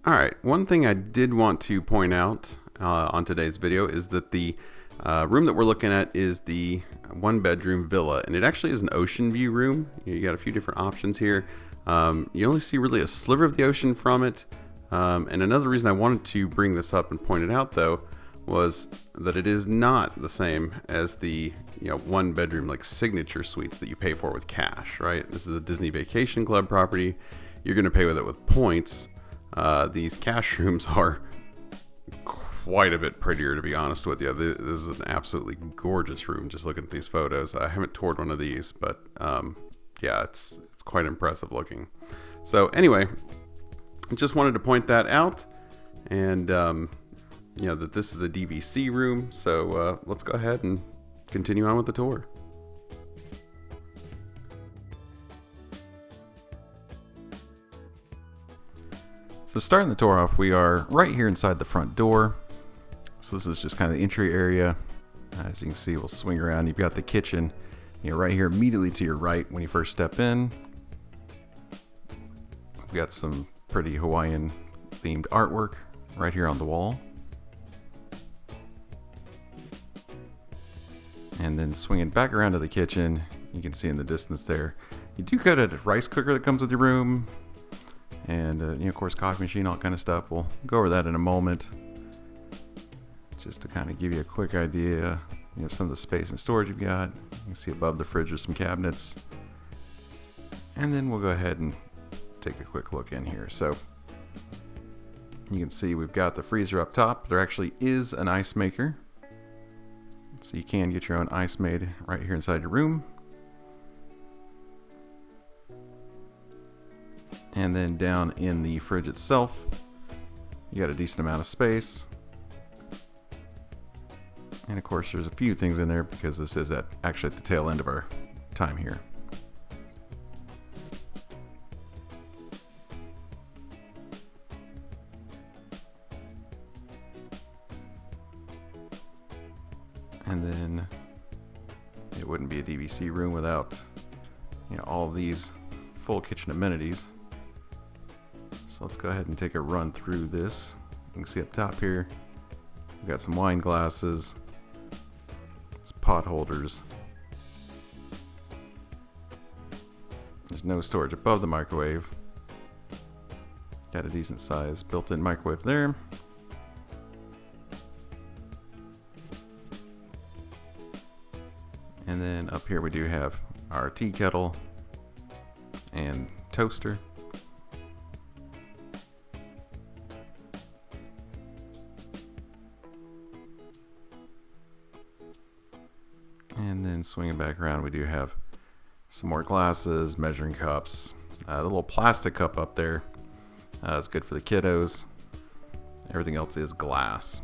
Alright, one thing I did want to point out on today's video is that the room that we're looking at is the one bedroom villa, and it actually is an ocean view room. You got a few different options here. You only see really a sliver of the ocean from it, and another reason I wanted to bring this up and point it out though was that it is not the same as the one bedroom like signature suites that you pay for with cash, right? This is a Disney Vacation Club property. You're going to pay with it with points. These cash rooms are quite a bit prettier, to be honest with you. This is an absolutely gorgeous room. Just looking at these photos, I haven't toured one of these, but yeah, it's quite impressive looking. So anyway, just wanted to point that out, and that this is a DVC room. So let's go ahead and continue on with the tour. So starting the tour off, we are right here inside the front door. So this is just kind of the entry area. As you can see, we'll swing around. You've got the kitchen, right here immediately to your right when you first step in. We've got some pretty Hawaiian themed artwork right here on the wall. And then swinging back around to the kitchen, you can see in the distance there, you do get a rice cooker that comes with your room. And of course, coffee machine, all kind of stuff. We'll go over that in a moment. Just to kind of give you a quick idea, some of the space and storage you've got. You can see above the fridge there's some cabinets. And then we'll go ahead and take a quick look in here. So you can see we've got the freezer up top. There actually is an ice maker. So you can get your own ice made right here inside your room. And then down in the fridge itself, you got a decent amount of space. And of course, there's a few things in there because this is actually at the tail end of our time here. And then it wouldn't be a DVC room without all of these full kitchen amenities. So let's go ahead and take a run through this. You can see up top here, we've got some wine glasses, some pot holders. There's no storage above the microwave. Got a decent size built-in microwave there. And then up here we do have our tea kettle and toaster. And then swinging back around, we do have some more glasses, measuring cups. The little plastic cup up there is good for the kiddos. Everything else is glass.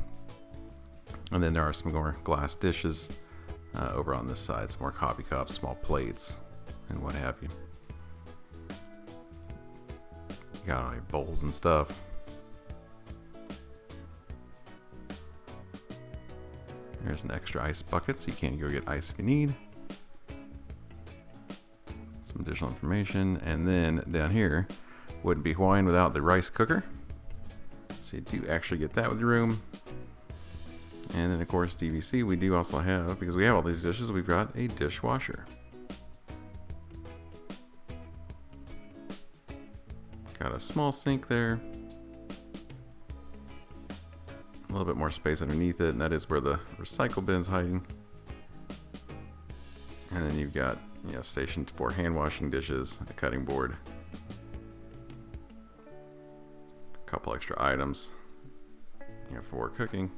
And then there are some more glass dishes over on this side. Some more coffee cups, small plates, and what have you. Got all your bowls and stuff. There's an extra ice bucket, so you can go get ice if you need. Some additional information. And then down here, wouldn't be Hawaiian without the rice cooker. So you do actually get that with your room. And then of course DVC, we do also have, because we have all these dishes, we've got a dishwasher. Got a small sink there. A little bit more space underneath it, and that is where the recycle bin's hiding. And then you've got station for hand washing dishes, a cutting board, a couple extra items for cooking,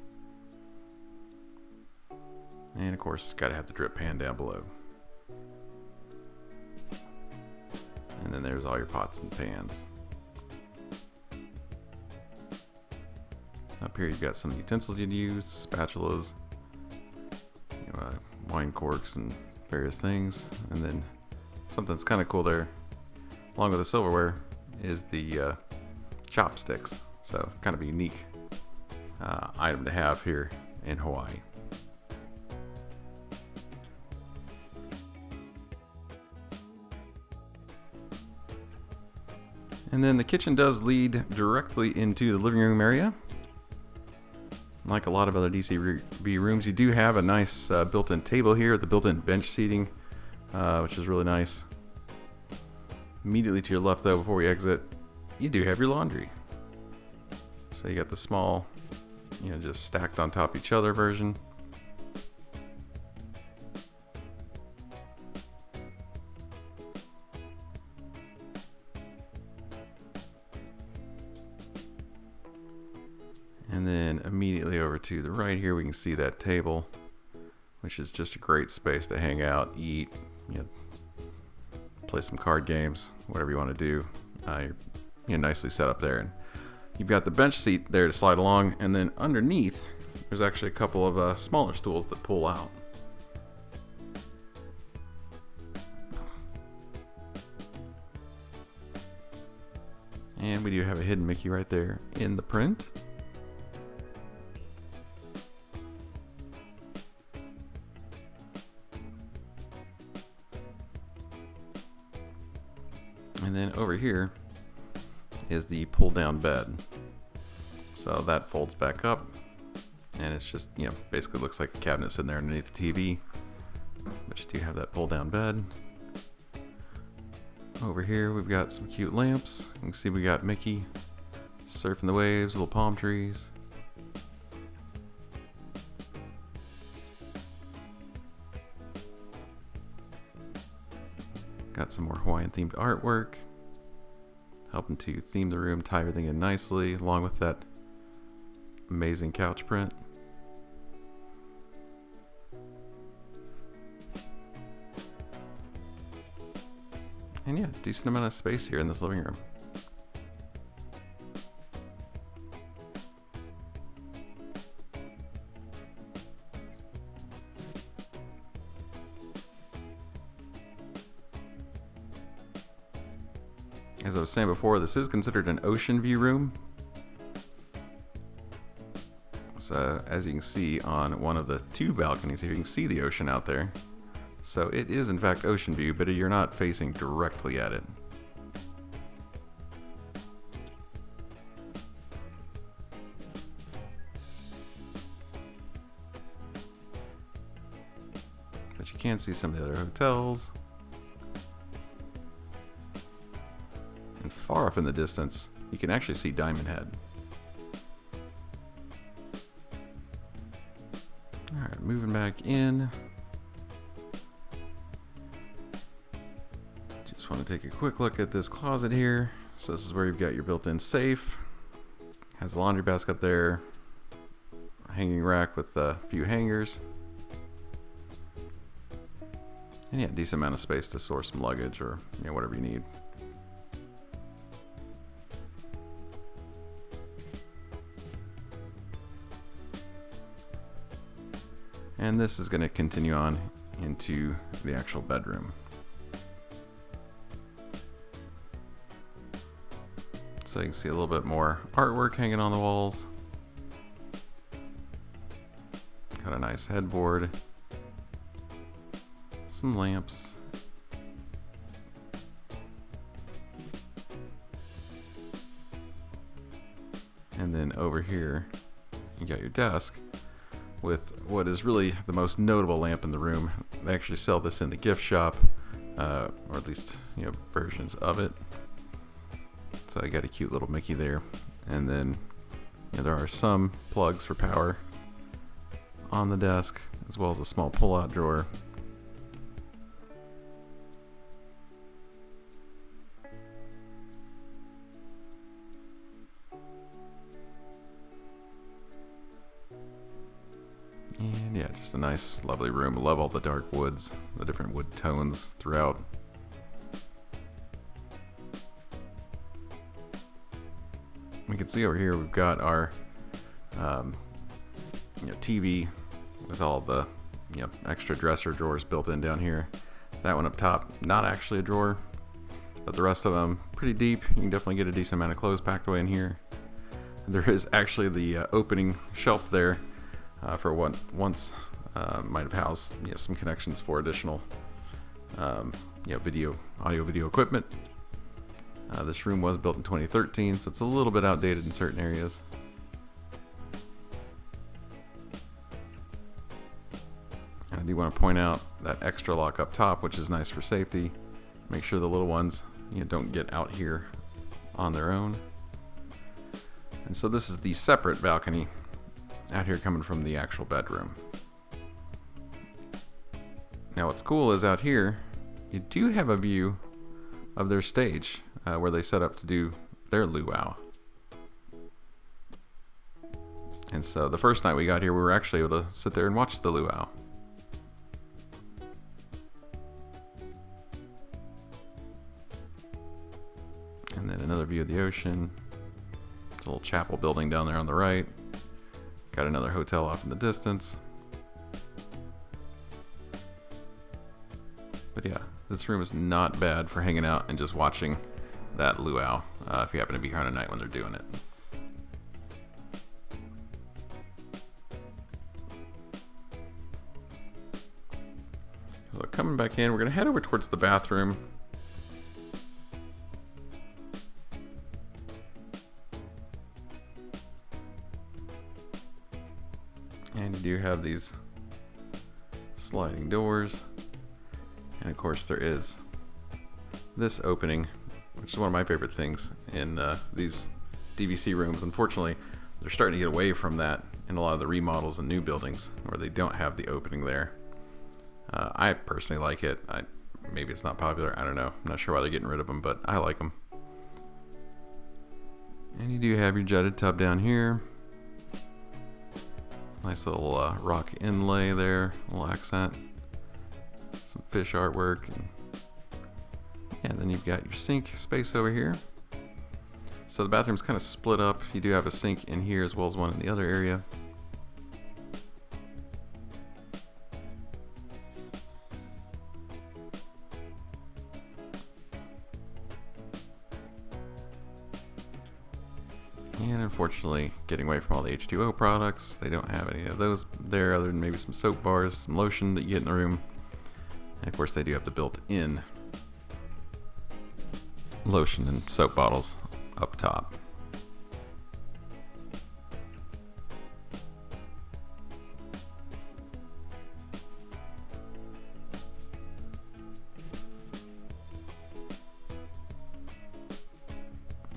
and of course got to have the drip pan down below. And then there's all your pots and pans. Up here you've got some utensils you'd use, spatulas, wine corks and various things. And then something that's kind of cool there, along with the silverware, is the chopsticks. So kind of a unique item to have here in Hawaii. And then the kitchen does lead directly into the living room area. Like a lot of other DCV rooms, you do have a nice built-in table here with the built-in bench seating, which is really nice. Immediately to your left, though, before we exit, you do have your laundry. So you got the small, just stacked on top of each other version. And then immediately over to the right here, we can see that table, which is just a great space to hang out, eat, play some card games, whatever you want to do. You're nicely set up there. And you've got the bench seat there to slide along, and then underneath, there's actually a couple of smaller stools that pull out. And we do have a hidden Mickey right there in the print. And then over here is the pull down bed. So that folds back up, and it's just, basically looks like a cabinet sitting there underneath the TV. But you do have that pull down bed. Over here we've got some cute lamps. You can see we got Mickey surfing the waves, little palm trees. Got some more Hawaiian themed artwork, helping to theme the room, tie everything in nicely, along with that amazing couch print. And yeah, decent amount of space here in this living room. As I was saying before, this is considered an ocean view room. So as you can see on one of the two balconies here, you can see the ocean out there. So it is in fact ocean view, but you're not facing directly at it. But you can see some of the other hotels. And far off in the distance, you can actually see Diamond Head. Alright, moving back in. Just want to take a quick look at this closet here. So this is where you've got your built-in safe. Has a laundry basket up there. A hanging rack with a few hangers. And yeah, decent amount of space to store some luggage or whatever you need. And this is going to continue on into the actual bedroom. So you can see a little bit more artwork hanging on the walls. Got a nice headboard. Some lamps. And then over here, you got your desk with what is really the most notable lamp in the room. They actually sell this in the gift shop, or at least versions of it. So I got a cute little Mickey there, and then there are some plugs for power on the desk, as well as a small pull-out drawer. And yeah, just a nice, lovely room. I love all the dark woods, the different wood tones throughout. We can see over here we've got our TV with all the extra dresser drawers built in down here. That one up top, not actually a drawer, but the rest of them pretty deep. You can definitely get a decent amount of clothes packed away in here. There is actually the opening shelf there for what once might have housed some connections for additional audio video equipment. This room was built in 2013, so it's a little bit outdated in certain areas. And I do want to point out that extra lock up top, which is nice for safety. Make sure the little ones, don't get out here on their own. And so this is the separate balcony out here coming from the actual bedroom. Now what's cool is out here, you do have a view of their stage where they set up to do their luau. And so the first night we got here, we were actually able to sit there and watch the luau. And then another view of the ocean. There's a little chapel building down there on the right. Got another hotel off in the distance. But yeah, this room is not bad for hanging out and just watching that luau if you happen to be here on a night when they're doing it. So coming back in, we're going to head over towards the bathroom. And you do have these sliding doors. And of course there is this opening, which is one of my favorite things in these DVC rooms. Unfortunately, they're starting to get away from that in a lot of the remodels and new buildings where they don't have the opening there. I personally like it. Maybe it's not popular. I don't know. I'm not sure why they're getting rid of them, but I like them. And you do have your jetted tub down here. Nice little rock inlay there, little accent. Some fish artwork. And then you've got your sink space over here. So the bathroom's kind of split up. You do have a sink in here as well as one in the other area. And unfortunately, getting away from all the H2O products, they don't have any of those there other than maybe some soap bars, some lotion that you get in the room. And of course they do have the built-in lotion and soap bottles up top.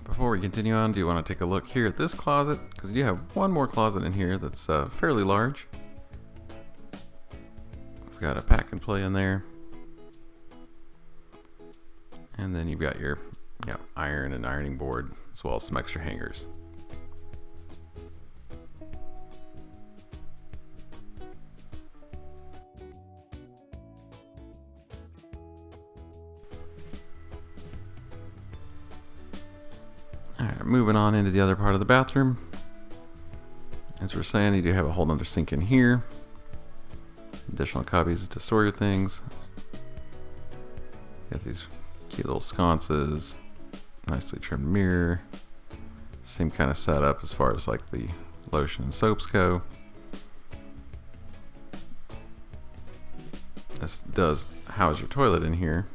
Before we continue on, do you want to take a look here at this closet? Because you have one more closet in here that's fairly large. We've got a pack and play in there. And then you've got your iron and ironing board, as well as some extra hangers. Alright, moving on into the other part of the bathroom. As we're saying, you do have a whole nother sink in here. Additional cubbies to store your things. Got these cute little sconces, nicely trimmed mirror. Same kind of setup as far as like the lotion and soaps go. This does house your toilet in here.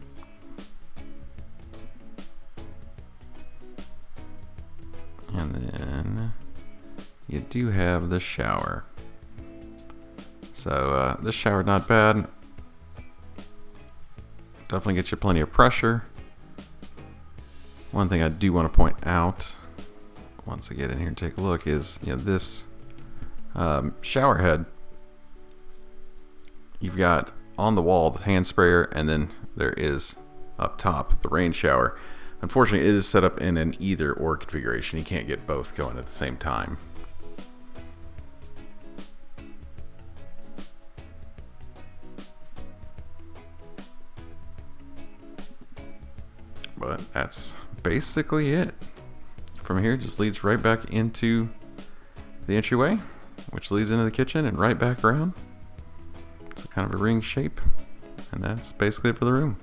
And then you do have the shower. So this shower not bad. Definitely gets you plenty of pressure. One thing I do want to point out once I get in here and take a look is this shower head. You've got on the wall the hand sprayer, and then there is up top the rain shower. Unfortunately, it is set up in an either or configuration. You can't get both going at the same time. But that's basically it. From here, it just leads right back into the entryway, which leads into the kitchen and right back around. It's kind of a ring shape, and that's basically it for the room.